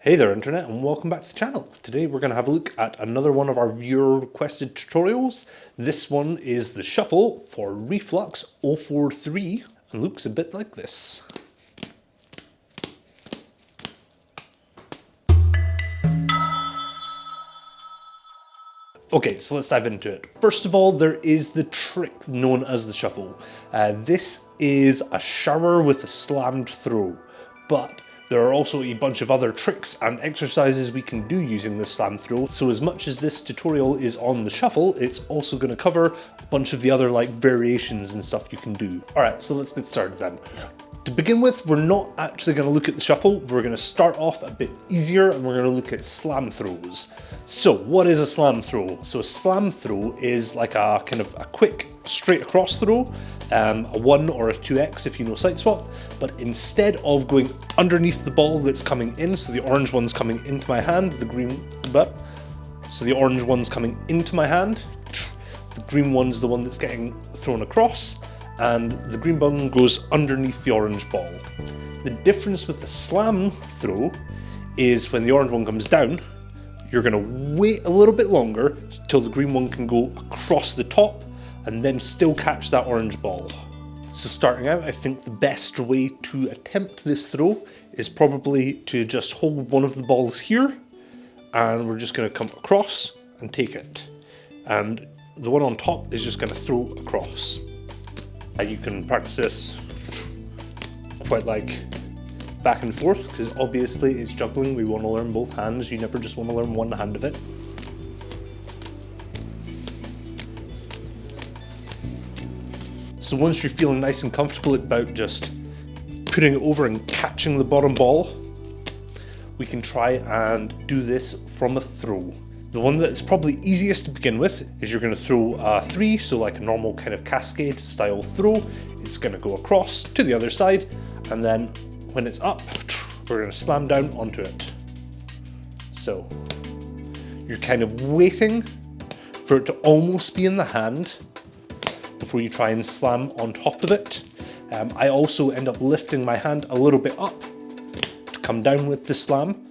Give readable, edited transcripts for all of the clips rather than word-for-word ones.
Hey there Internet and welcome back to the channel. Today we're going to have a look at another one of our viewer requested tutorials. This one is the shuffle for Reflux 043 and looks a bit like this. Okay, so let's dive into it. First of all, there is the trick known as the shuffle. This is a shower with a slammed throw, but there are also a bunch of other tricks and exercises we can do using this slam throw. So as much as this tutorial is on the shuffle, it's also going to cover a bunch of the other variations and stuff you can do. All right, so let's get started then. To begin with, we're not actually going to look at the shuffle. We're going to start off a bit easier and we're going to look at slam throws. So what is a slam throw? So a slam throw is like a kind of a quick straight across throw, a 1 or a 2x if you know side swap, but instead of going underneath the ball that's coming in, so the orange one's coming into my hand, the green, so the orange one's coming into my hand, the green one's the one that's getting thrown across, and the green one goes underneath the orange ball. The difference with the slam throw is when the orange one comes down, you're going to wait a little bit longer till the green one can go across the top and then still catch that orange ball. So starting out, I think the best way to attempt this throw is probably to just hold one of the balls here and we're just going to come across and take it. And the one on top is just going to throw across. You can practice this quite back and forth because obviously it's juggling. We want to learn both hands. You never just want to learn one hand of it. So once you're feeling nice and comfortable about just putting it over and catching the bottom ball, we can try and do this from a throw. The one that's probably easiest to begin with is you're going to throw a 3, so like a normal kind of cascade style throw. It's going to go across to the other side, and then when it's up, we're going to slam down onto it. So you're kind of waiting for it to almost be in the hand before you try and slam on top of it. I also end up lifting my hand a little bit up to come down with the slam.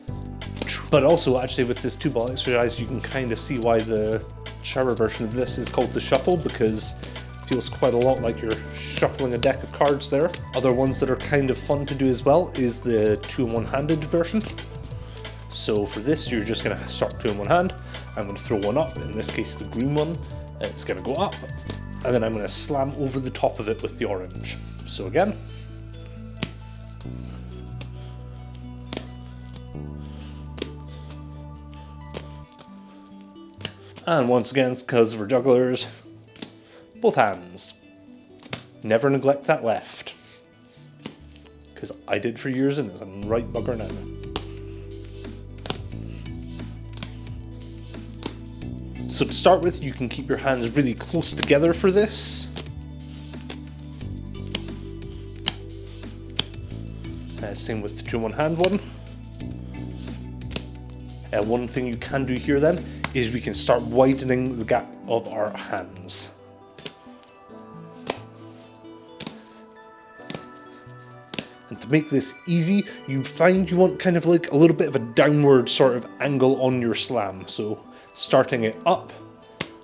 But also actually with this 2-ball exercise, you can kind of see why the shower version of this is called the shuffle, because it feels quite a lot like you're shuffling a deck of cards there. Other ones that are kind of fun to do as well is the 2 in 1 handed version. So for this, you're just going to start 2 in 1 hand. I'm going to throw one up, in this case the green one. It's going to go up, and then I'm going to slam over the top of it with the orange. So again. And once again, because we're jugglers, both hands. Never neglect that left. Because I did for years and I'm right bugger now. So to start with, you can keep your hands really close together for this. Same with the 2 in 1 hand one. One thing you can do here then is we can start widening the gap of our hands. And to make this easy, you find you want kind of like a little bit of a downward sort of angle on your slam. So starting it up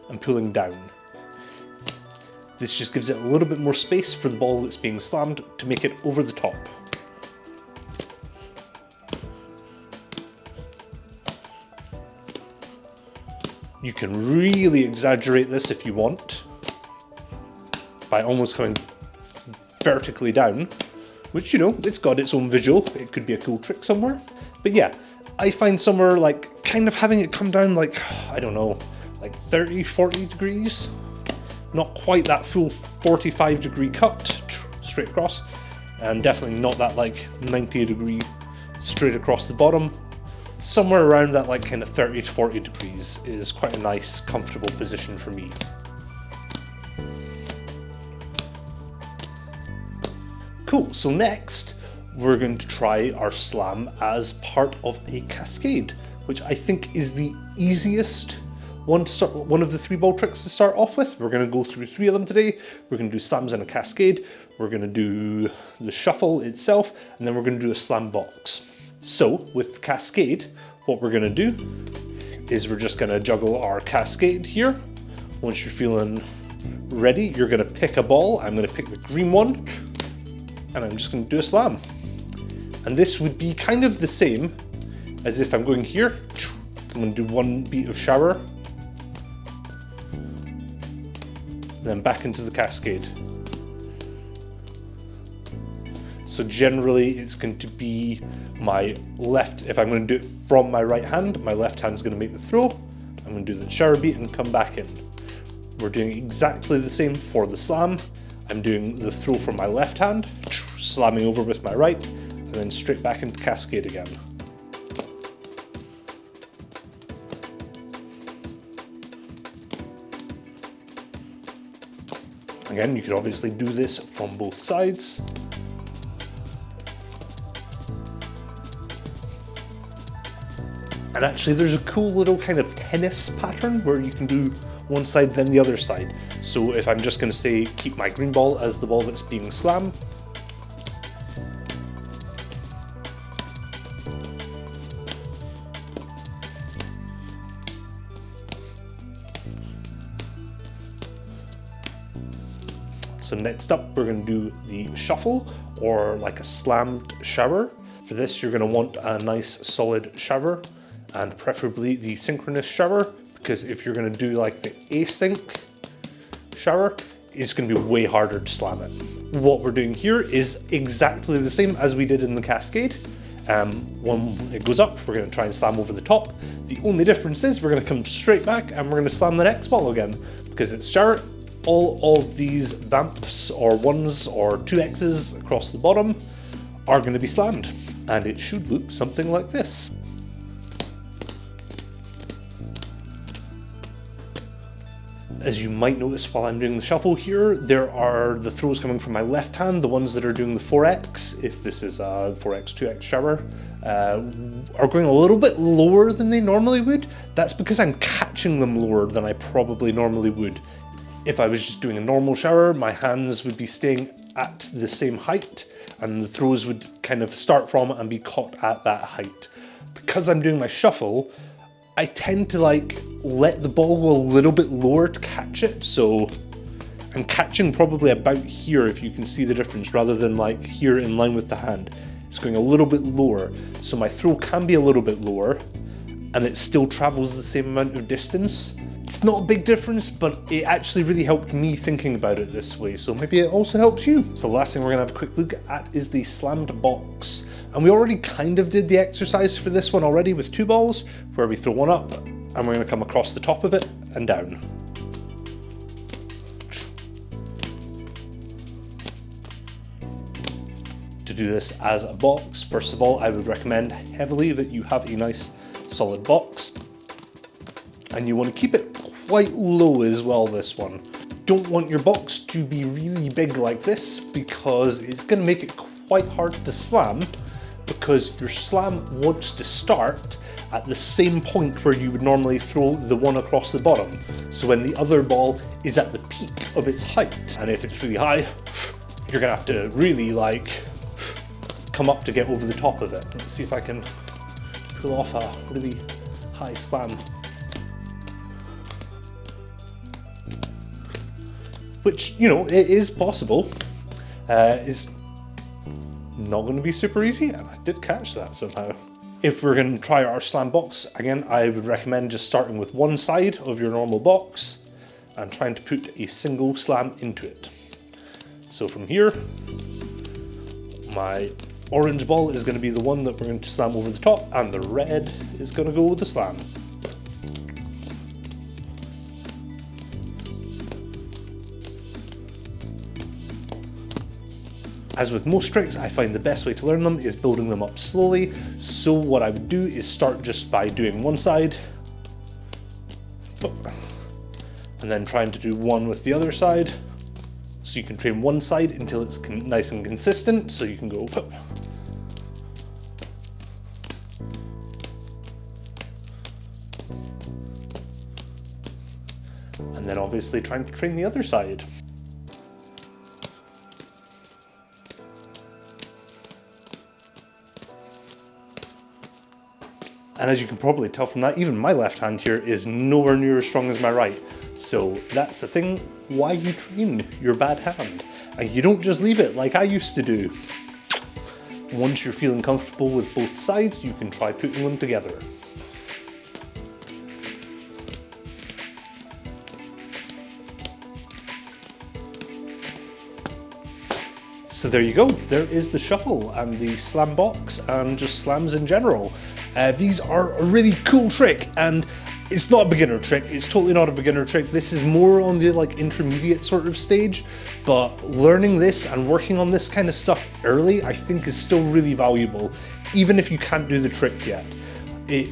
and pulling down. This just gives it a little bit more space for the ball that's being slammed to make it over the top. You can really exaggerate this if you want by almost coming vertically down, which, you know, it's got its own visual. It could be a cool trick somewhere. But yeah, I find somewhere kind of having it come down I don't know, 30, 40 degrees. Not quite that full 45-degree cut straight across, and definitely not that 90-degree straight across the bottom. Somewhere around that kind of 30 to 40 degrees is quite a nice, comfortable position for me. Cool, so next we're going to try our slam as part of a cascade, which I think is the easiest one to start, one of the 3-ball tricks to start off with. We're going to go through 3 of them today. We're going to do slams in a cascade, we're going to do the shuffle itself, and then we're going to do a slam box. So with the cascade, what we're going to do is we're just going to juggle our cascade here. Once you're feeling ready, you're going to pick a ball. I'm going to pick the green one, and I'm just going to do a slam. And this would be kind of the same as if I'm going here. I'm going to do one beat of shower, then back into the cascade. So generally it's going to be my left, if I'm going to do it from my right hand, my left hand is going to make the throw. I'm going to do the shower beat and come back in. We're doing exactly the same for the slam. I'm doing the throw from my left hand, slamming over with my right, and then straight back into cascade again. Again, you could obviously do this from both sides. And actually there's a cool little kind of tennis pattern where you can do one side then the other side. So if I'm just going to say keep my green ball as the ball that's being slammed, so next up we're going to do the shuffle, or like a slammed shower. For this you're going to want a nice solid shower, and preferably the synchronous shower, because if you're going to do like the async shower, it's going to be way harder to slam it. What we're doing here is exactly the same as we did in the cascade. When it goes up, we're going to try and slam over the top. The only difference is we're going to come straight back and we're going to slam the next ball again, because it's shower. All of these vamps or ones or 2X's across the bottom are going to be slammed, and it should look something like this. As you might notice while I'm doing the shuffle here, there are the throws coming from my left hand, the ones that are doing the 4X, if this is a 4X, 2X shower, are going a little bit lower than they normally would. That's because I'm catching them lower than I probably normally would. If I was just doing a normal shower, my hands would be staying at the same height, and the throws would kind of start from and be caught at that height. Because I'm doing my shuffle, I tend to let the ball go a little bit lower to catch it, so I'm catching probably about here, if you can see the difference, rather than like here in line with the hand. It's going a little bit lower, so my throw can be a little bit lower, and it still travels the same amount of distance. It's not a big difference, but it actually really helped me thinking about it this way, so maybe it also helps you. So the last thing we're going to have a quick look at is the slammed box. And we already kind of did the exercise for this one already with 2 balls, where we throw one up, and we're going to come across the top of it and down. To do this as a box, first of all, I would recommend heavily that you have a nice solid box. And you want to keep it quite low as well, this one. Don't want your box to be really big like this, because it's going to make it quite hard to slam, because your slam wants to start at the same point where you would normally throw the one across the bottom. So when the other ball is at the peak of its height, and if it's really high, you're going to have to really come up to get over the top of it. Let's see if I can pull off a really high slam. Which, you know, it is possible. It's not going to be super easy, and I did catch that somehow. If we're going to try our slam box, again, I would recommend just starting with one side of your normal box and trying to put a single slam into it. So from here, my orange ball is going to be the one that we're going to slam over the top, and the red is going to go with the slam. As with most tricks, I find the best way to learn them is building them up slowly. So what I would do is start just by doing one side, and then trying to do one with the other side. So you can train one side until it's nice and consistent, so you can go and then obviously trying to train the other side. And as you can probably tell from that, even my left hand here is nowhere near as strong as my right. So that's the thing, why you train your bad hand. And you don't just leave it like I used to do. Once you're feeling comfortable with both sides, you can try putting them together. So there you go, there is the shuffle and the slam box and just slams in general. These are a really cool trick, and it's not a beginner trick, it's totally not a beginner trick. This is more on the like intermediate sort of stage, but learning this and working on this kind of stuff early I think is still really valuable, even if you can't do the trick yet. It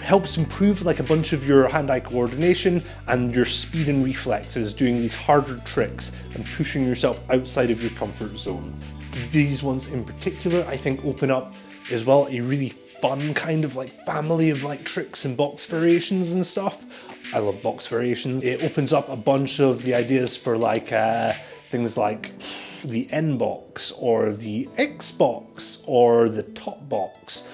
helps improve like a bunch of your hand-eye coordination and your speed and reflexes doing these harder tricks and pushing yourself outside of your comfort zone. These ones in particular I think open up as well a really fun kind of like family of like tricks and box variations and stuff. I love box variations. It opens up a bunch of the ideas for like things like the N box or the X box or the top box.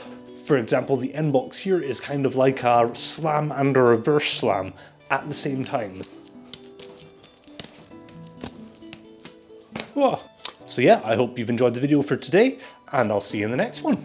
For example, the N box here is kind of like a slam and a reverse slam at the same time. Whoa. So yeah, I hope you've enjoyed the video for today, and I'll see you in the next one.